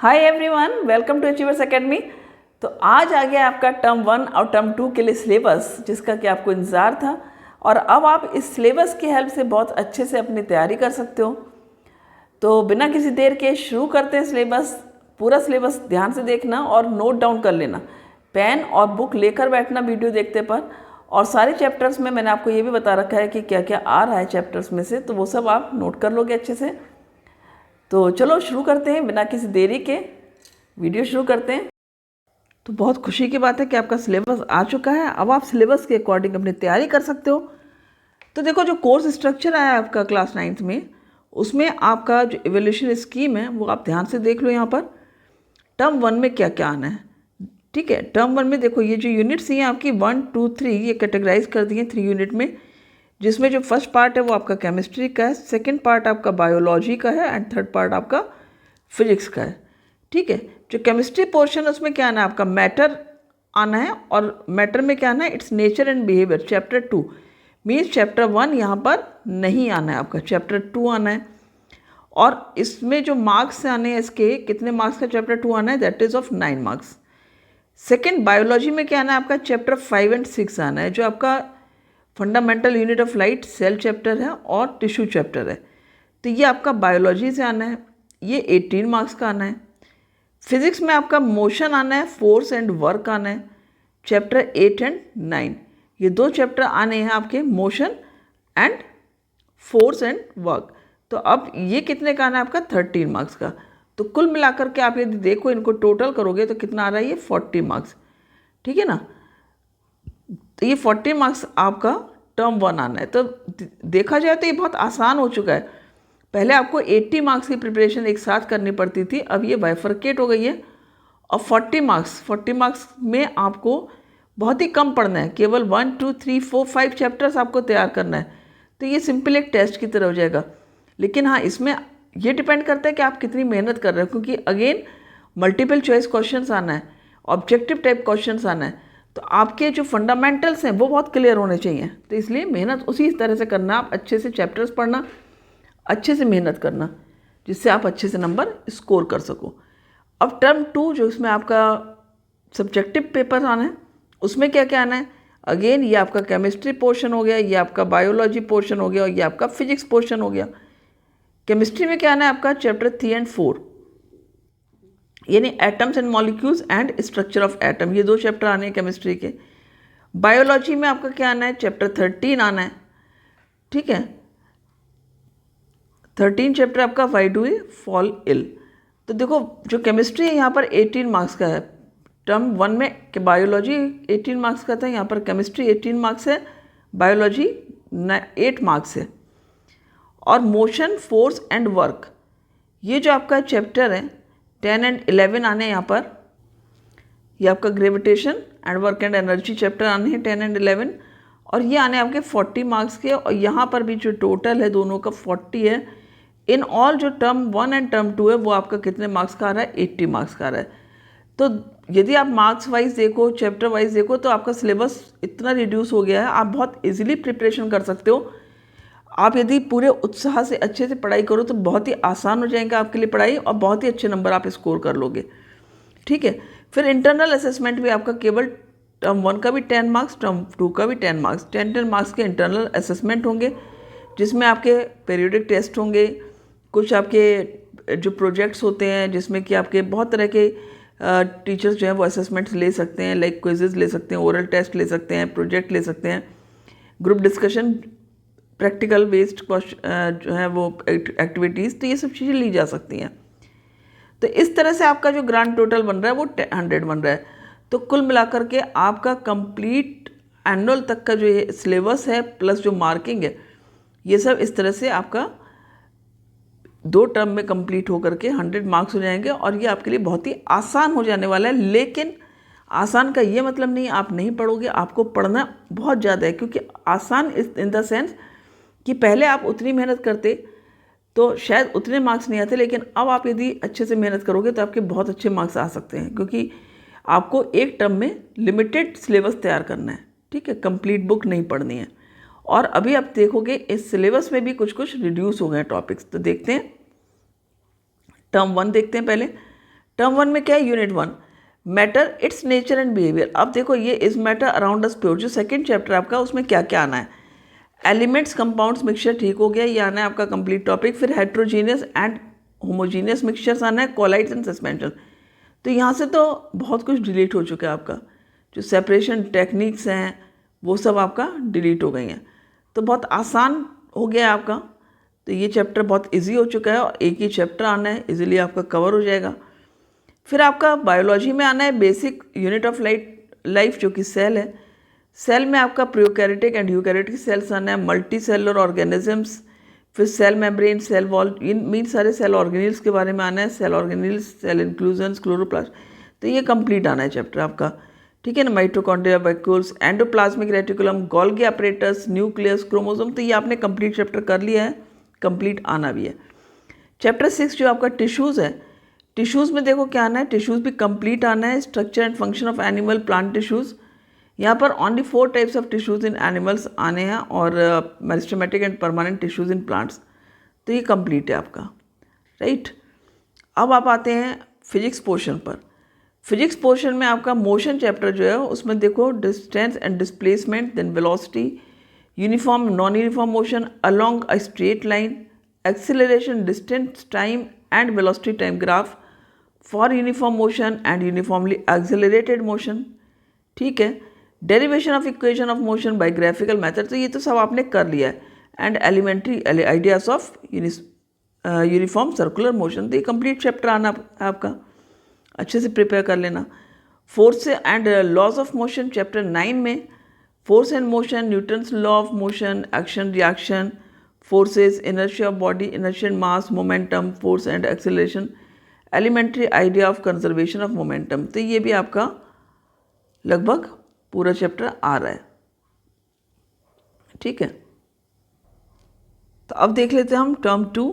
Hi everyone, welcome to Achievers Academy. तो आज आ गया आपका टर्म 1 और टर्म 2 के लिए सिलेबस, जिसका कि आपको इंतज़ार था। और अब आप इस सिलेबस की हेल्प से बहुत अच्छे से अपनी तैयारी कर सकते हो। तो बिना किसी देर के शुरू करते हैं सिलेबस। पूरा सिलेबस ध्यान से देखना और नोट डाउन कर लेना, पेन और बुक लेकर बैठना वीडियो देखते पर। और सारे चैप्टर्स में मैंने आपको ये भी बता रखा है कि क्या क्या आ रहा है चैप्टर्स में से, तो वो सब आप नोट कर लोगे अच्छे से। तो चलो शुरू करते हैं बिना किसी देरी के, वीडियो शुरू करते हैं। तो बहुत खुशी की बात है कि आपका सिलेबस आ चुका है। अब आप सिलेबस के अकॉर्डिंग अपनी तैयारी कर सकते हो। तो देखो, जो कोर्स स्ट्रक्चर आया आपका क्लास 9th में, उसमें आपका जो इवोल्यूशन स्कीम है वो आप ध्यान से देख लो। यहाँ पर टर्म 1 में क्या क्या आना है, ठीक है। टर्म 1 में देखो, ये जो यूनिट्स हैं आपकी 1, 2, 3 ये कैटेगराइज कर दिए 3 यूनिट में, जिसमें जो फर्स्ट पार्ट है वो आपका केमिस्ट्री का है, सेकंड पार्ट आपका बायोलॉजी का है एंड थर्ड पार्ट आपका फिजिक्स का है, ठीक है। जो केमिस्ट्री पोर्शन है उसमें क्या आना है, आपका मैटर आना है। और मैटर में क्या आना है, it's nature and behaviour, chapter 2 means chapter 1 यहाँ पर नहीं आना है, आपका चैप्टर 2 आना है। और इसमें जो मार्क्स आने हैं इसके, कितने मार्क्स का चैप्टर 2 आना है, that is of 9 marks. Second, biology में क्या आना है, आपका चैप्टर 5 एंड 6 आना है, जो आपका fundamental unit of light, cell chapter है और टिश्यू चैप्टर है। तो ये आपका बायोलॉजी से आना है, ये 18 मार्क्स का आना है। फिजिक्स में आपका मोशन आना है, फोर्स एंड वर्क आना है, चैप्टर 8 एंड 9। ये 2 चैप्टर आने हैं आपके, motion and force and work. तो अब ये कितने का आना है, आपका 13 मार्क्स का। तो कुल मिलाकर के आप यदि देखो, इनको टोटल करोगे तो कितना आ रहा है, ये 40 मार्क्स, ठीक है ना। तो ये 40 मार्क्स आपका टर्म 1 आना है। तो देखा जाए तो ये बहुत आसान हो चुका है। पहले आपको 80 मार्क्स की प्रिपरेशन एक साथ करनी पड़ती थी, अब ये बाइफरकेट हो गई है। और 40 मार्क्स में आपको बहुत ही कम पढ़ना है, केवल 1, 2, 3, 4, 5 चैप्टर्स आपको तैयार करना है। तो ये सिंपल एक टेस्ट की तरह हो जाएगा। लेकिन हाँ, इसमें ये डिपेंड करता है कि आप कितनी मेहनत कर रहे हो, क्योंकि अगेन मल्टीपल चॉइस क्वेश्चंस आना है, ऑब्जेक्टिव टाइप क्वेश्चंस आना है। तो आपके जो फंडामेंटल्स हैं वो बहुत क्लियर होने चाहिए। तो इसलिए मेहनत उसी तरह से करना, आप अच्छे से चैप्टर्स पढ़ना, अच्छे से मेहनत करना, जिससे आप अच्छे से नंबर स्कोर कर सको। अब टर्म 2 जो इसमें आपका सब्जेक्टिव पेपर आना है, उसमें क्या क्या आना है, अगेन ये आपका केमिस्ट्री पोर्शन हो गया, ये आपका बायोलॉजी पोर्शन हो गया और ये आपका फिजिक्स पोर्शन हो गया। केमिस्ट्री में क्या आना है, आपका चैप्टर 3 एंड 4 यानी atoms and molecules and structure of atom, ये 2 चैप्टर आने हैं केमिस्ट्री के। बायोलॉजी में आपका क्या आना है, चैप्टर 13 आना है, ठीक है। 13 चैप्टर आपका why do we fall ill. तो देखो, जो केमिस्ट्री है यहाँ पर 18 मार्क्स का है। टर्म 1 में कि बायोलॉजी 18 मार्क्स का था, यहाँ पर केमिस्ट्री 18 मार्क्स है, बायोलॉजी 8 मार्क्स है। और मोशन, फोर्स एंड वर्क, ये जो आपका चैप्टर है 10 एंड 11 आने हैं यहाँ पर। ये आपका gravitation and work and energy chapter आने हैं 10 एंड 11, और ये आने आपके 40 मार्क्स के। और यहाँ पर भी जो टोटल है दोनों का 40 है। इन ऑल जो टर्म 1 एंड टर्म 2 है वो आपका कितने मार्क्स का आ रहा है, 80 मार्क्स का आ रहा है। तो यदि आप मार्क्स वाइज देखो, चैप्टर वाइज देखो, तो आपका सिलेबस इतना रिड्यूस हो गया है, आप बहुत इजीली प्रिपरेशन कर सकते हो। आप यदि पूरे उत्साह से अच्छे से पढ़ाई करो तो बहुत ही आसान हो जाएगा आपके लिए पढ़ाई, और बहुत ही अच्छे नंबर आप स्कोर कर लोगे, ठीक है। फिर इंटरनल असेसमेंट भी आपका केवल टर्म 1 का भी 10 मार्क्स, टर्म 2 का भी 10 मार्क्स, 10 मार्क्स के इंटरनल असेसमेंट होंगे, जिसमें आपके पीरियोडिक टेस्ट होंगे, कुछ आपके जो प्रोजेक्ट्स होते हैं जिसमें कि आपके बहुत तरह के टीचर्स जो हैं वो असेसमेंट्स ले सकते हैं, लाइक क्विजेज ले सकते हैं, ओरल टेस्ट ले सकते हैं, प्रोजेक्ट ले सकते हैं, ग्रुप डिस्कशन, प्रैक्टिकल बेस्ड जो है वो एक्टिविटीज़, तो ये सब चीज़ें ली जा सकती हैं। तो इस तरह से आपका जो ग्रांड टोटल बन रहा है वो 100 बन रहा है। तो कुल मिलाकर के आपका कंप्लीट एनुअल तक का जो ये सिलेबस है प्लस जो मार्किंग है, ये सब इस तरह से आपका 2 टर्म में कंप्लीट होकर के 100 मार्क्स हो जाएंगे। और ये आपके लिए बहुत ही आसान हो जाने वाला है। लेकिन आसान का ये मतलब नहीं आप नहीं पढ़ोगे, आपको पढ़ना बहुत ज़्यादा है। क्योंकि आसान इन द सेंस कि पहले आप उतनी मेहनत करते तो शायद उतने मार्क्स नहीं आते, लेकिन अब आप यदि अच्छे से मेहनत करोगे तो आपके बहुत अच्छे मार्क्स आ सकते हैं, क्योंकि आपको एक टर्म में लिमिटेड सिलेबस तैयार करना है, ठीक है, कंप्लीट बुक नहीं पढ़नी है। और अभी आप देखोगे इस सिलेबस में भी कुछ कुछ रिड्यूस हो गए हैं टॉपिक्स। तो देखते हैं, टर्म 1 देखते हैं पहले। टर्म 1 में क्या है, unit 1 matter it's nature and behaviour. अब देखो ये is matter around us pure, जो सेकंड चैप्टर आपका उसमें क्या क्या आना है, एलिमेंट्स कंपाउंड्स मिक्सचर ठीक हो गया, ये आना है आपका कंप्लीट टॉपिक। फिर हेट्रोजीनियस एंड होमोजीनियस मिक्सचर्स आना है, कोलाइड्स एंड सस्पेंशन। तो यहाँ से तो बहुत कुछ डिलीट हो चुका है आपका, जो सेपरेशन टेक्निक्स हैं वो सब आपका डिलीट हो गई हैं, तो बहुत आसान हो गया है आपका। तो ये चैप्टर बहुत इजी हो चुका है और एक ही चैप्टर आना है, इजीली आपका कवर हो जाएगा। फिर आपका बायोलॉजी में आना है बेसिक यूनिट ऑफ लाइफ जो कि सेल है। सेल में आपका प्रोकैरियोटिक एंड यूकैरियोटिक सेल्स आना है, मल्टी सेलुलर ऑर्गेनिजम्स, फिर सेल मेम्ब्रेन, सेल वॉल, इन सारे सेल ऑर्गेनिल्स के बारे में आना है, cell organelles, cell inclusions, chloroplast. तो ये कंप्लीट आना है चैप्टर आपका, ठीक है ना। Mitochondria, vacuoles, endoplasmic reticulum, Golgi apparatus, nucleus, chromosome, तो ये आपने कंप्लीट चैप्टर कर लिया है, कंप्लीट आना भी है। चैप्टर 6 जो आपका टिश्यूज़ है, टिश्यूज़ में देखो क्या आना है, टिश्यूज़ भी कंप्लीट आना है, structure and function of animal plant tissues. यहाँ पर only 4 types of tissues in animals आने हैं और meristematic and permanent tissues in plants. तो ये कंप्लीट है आपका, राइट। अब आप आते हैं फिजिक्स पोर्शन पर। फिजिक्स पोर्शन में आपका मोशन चैप्टर जो है उसमें देखो distance and displacement, then velocity, uniform non uniform motion along a straight line, acceleration, distance time and velocity time graph for uniform motion and uniformly accelerated motion, ठीक है। Derivation of equation of motion by graphical method, तो ये तो सब आपने कर लिया है। And elementary ideas of uniform circular motion, तो ये कंप्लीट चैप्टर आना आपका, अच्छे से प्रिपेयर कर लेना। Force and laws of motion chapter 9 में force and motion, Newton's law of motion, action reaction, forces, inertia of body, inertia and mass, momentum, force and acceleration, elementary idea of conservation of momentum, तो ये भी आपका लगभग पूरा chapter आ रहा है, ठीक है। तो अब देख लेते हैं हम टर्म 2।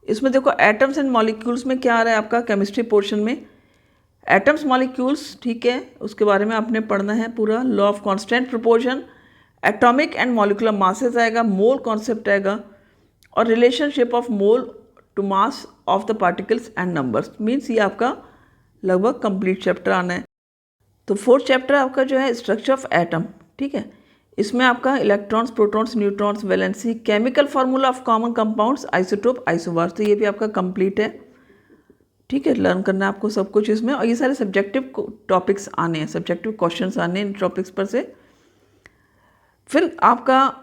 इसमें देखो एटम्स एंड मॉलिक्यूल्स में क्या आ रहा है आपका, केमिस्ट्री पोर्शन में एटम्स मॉलिक्यूल्स, ठीक है, उसके बारे में आपने पढ़ना है पूरा। Law of constant proportion, atomic and molecular masses आएगा, मोल कॉन्सेप्ट आएगा, और relationship of mole to mass of the particles and numbers, means ये आपका लगभग कंप्लीट चैप्टर आना है। तो 4th चैप्टर आपका जो है स्ट्रक्चर ऑफ एटम, ठीक है। इसमें आपका electrons, protons, neutrons, valency, chemical formula of common compounds, isotope, isobars, तो ये भी आपका कंप्लीट है, ठीक है। लर्न करना है आपको सब कुछ इसमें, और ये सारे सब्जेक्टिव टॉपिक्स आने हैं, सब्जेक्टिव क्वेश्चंस आने हैं इन टॉपिक्स पर से। फिर आपका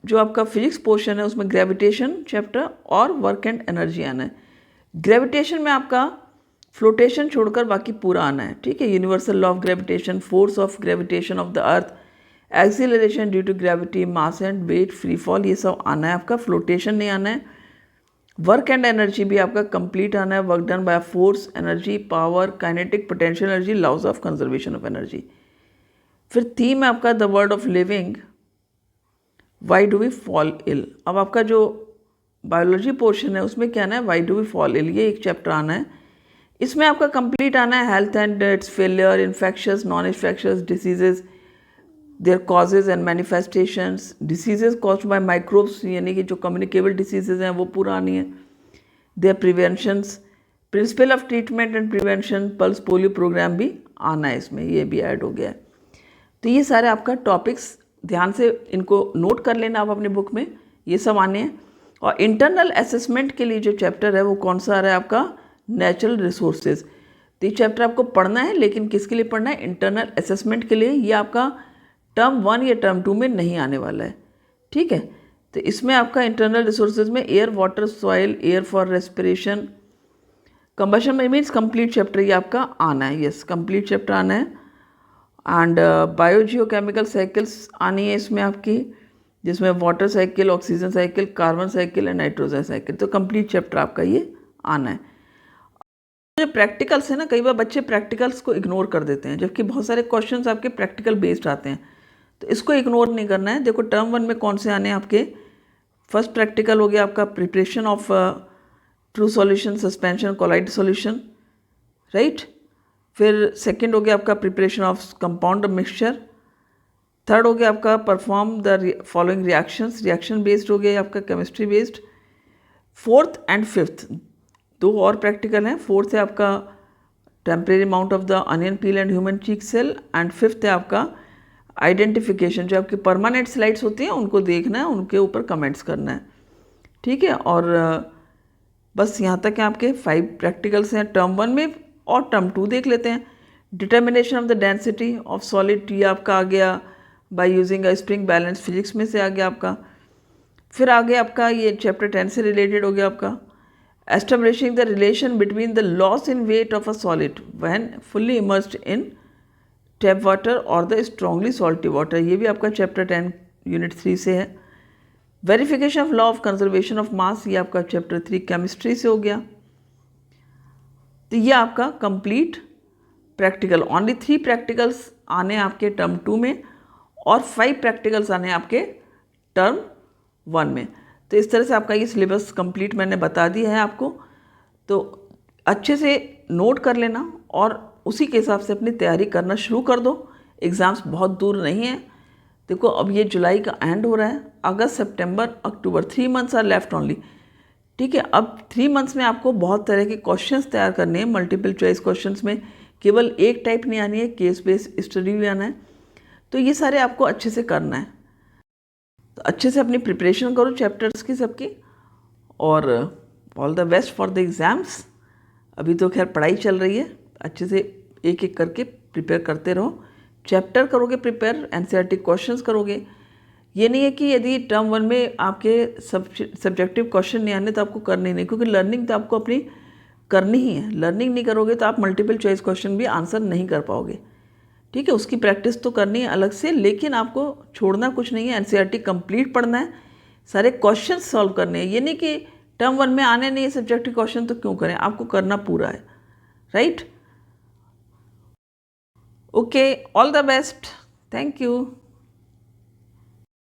जो आपका फिजिक्स पोर्शन है उसमें ग्रेविटेशन चैप्टर और वर्क एंड एनर्जी आना है। ग्रेविटेशन में आपका फ्लोटेशन छोड़कर बाकी पूरा आना है, ठीक है। Universal law of gravitation, force of gravitation of the earth, acceleration due to gravity, mass and weight, free fall, ये सब आना है आपका, फ्लोटेशन नहीं आना है। वर्क एंड एनर्जी भी आपका कंप्लीट आना है, work done by force, energy, power, kinetic, potential energy, laws of conservation of energy. फिर थीम है आपका the word of living, why do we fall ill. अब आपका जो बायोलॉजी पोर्शन है उसमें क्या आना है, why do we fall ill, ये एक चैप्टर आना है। इसमें आपका कंप्लीट आना है health and its failure, infectious, non infectious diseases, their causes and manifestations, diseases caused by microbes, यानी कि जो कम्युनिकेबल डिसीजेज हैं वो पूरा आनी है। Their preventions, principle of treatment and prevention, pulse polio programme भी आना है इसमें, ये भी ऐड हो गया है। तो ये सारे आपका टॉपिक्स ध्यान से इनको नोट कर लेना आप अपनी बुक में, ये सब आने हैं। और इंटरनल असेसमेंट के लिए जो चैप्टर है वो कौन सा आ रहा है आपका, नेचुरल रिसोर्सेज। तो ये चैप्टर आपको पढ़ना है, लेकिन किसके लिए पढ़ना है, इंटरनल असेसमेंट के लिए। ये आपका टर्म 1 या टर्म 2 में नहीं आने वाला है, ठीक है। तो इसमें आपका इंटरनल रिसोर्सेज में air, water, soil, air for respiration, combustion में मीन्स कंप्लीट चैप्टर ये आपका आना है, यस कंप्लीट चैप्टर आना है। एंड बायोजियोकेमिकल साइकिल्स आनी है इसमें आपकी, जिसमें water cycle, oxygen cycle, carbon cycle and nitrogen cycle, तो कंप्लीट चैप्टर आपका ये आना है। जो प्रैक्टिकल्स है ना, कई बार बच्चे प्रैक्टिकल्स को इग्नोर कर देते हैं, जबकि बहुत सारे क्वेश्चंस आपके प्रैक्टिकल बेस्ड आते हैं, तो इसको इग्नोर नहीं करना है। देखो टर्म 1 में कौन से आने हैं आपके, फर्स्ट प्रैक्टिकल हो गया आपका preparation of true solution, suspension, colloid solution, right. फिर सेकंड हो गया आपका preparation of compound mixture, third हो गया आपका perform the following reactions, reaction based हो गया आपका chemistry based. Fourth and fifth 2 और प्रैक्टिकल हैं, फोर्थ है आपका temporary amount of the onion peel and human cheek cell, and fifth है आपका आइडेंटिफिकेशन। जो आपकी परमानेंट स्लाइड्स होती हैं उनको देखना है, उनके ऊपर कमेंट्स करना है, ठीक है। और बस यहाँ तक है आपके 5 प्रैक्टिकल्स हैं टर्म 1 में, और टर्म 2 देख लेते हैं। Determination of the density of solid, ये आपका आ गया by using a spring balance, physics में से आ गया आपका। फिर आगे आपका ये चैप्टर 10 से रिलेटेड हो गया आपका establishing the relation between the loss in weight of a solid when fully immersed in tap water और द स्ट्रांगली सॉल्टी वाटर, ये भी आपका चैप्टर 10 यूनिट 3 से है। Verification of law of conservation of mass, ये आपका चैप्टर 3 केमिस्ट्री से हो गया। तो ये आपका कंप्लीट प्रैक्टिकल, ओनली 3 प्रैक्टिकल्स आने आपके टर्म 2 में और 5 प्रैक्टिकल्स आने आपके टर्म 1 में। तो इस तरह से आपका ये सिलेबस कंप्लीट मैंने बता दिया है आपको, तो अच्छे से नोट कर लेना और उसी के हिसाब से अपनी तैयारी करना शुरू कर दो। एग्ज़ाम्स बहुत दूर नहीं है। देखो अब ये जुलाई का एंड हो रहा है, अगस्त सितंबर अक्टूबर 3 मंथ्स आर लेफ्ट ओनली, ठीक है। अब 3 मंथ्स में आपको बहुत तरह के क्वेश्चंस तैयार करने हैं। मल्टीपल चॉइस क्वेश्चंस में केवल एक टाइप नहीं आनी है, केस बेस्ड स्टडी भी आना है। तो ये सारे आपको अच्छे से करना है, तो अच्छे से अपनी प्रिपरेशन करो चैप्टर्स की सबकी, और all the best for the exams. अभी तो खैर पढ़ाई चल रही है, अच्छे से एक एक करके प्रिपेयर करते रहो। चैप्टर करोगे प्रिपेयर, एनसीईआरटी क्वेश्चंस करोगे। ये नहीं है कि यदि टर्म 1 में आपके सब्जेक्टिव क्वेश्चन नहीं आने तो आपको करने नहीं, क्योंकि लर्निंग तो आपको अपनी करनी ही है। लर्निंग नहीं करोगे तो आप मल्टीपल चॉइस क्वेश्चन भी आंसर नहीं कर पाओगे, ठीक है। उसकी प्रैक्टिस तो करनी है अलग से, लेकिन आपको छोड़ना कुछ नहीं है। एनसीईआरटी कंप्लीट पढ़ना है, सारे क्वेश्चन सॉल्व करने हैं। ये नहीं कि टर्म 1 में आने नहीं है सब्जेक्टिव क्वेश्चन तो क्यों करें, आपको करना पूरा है, right. Okay, all the best, thank you.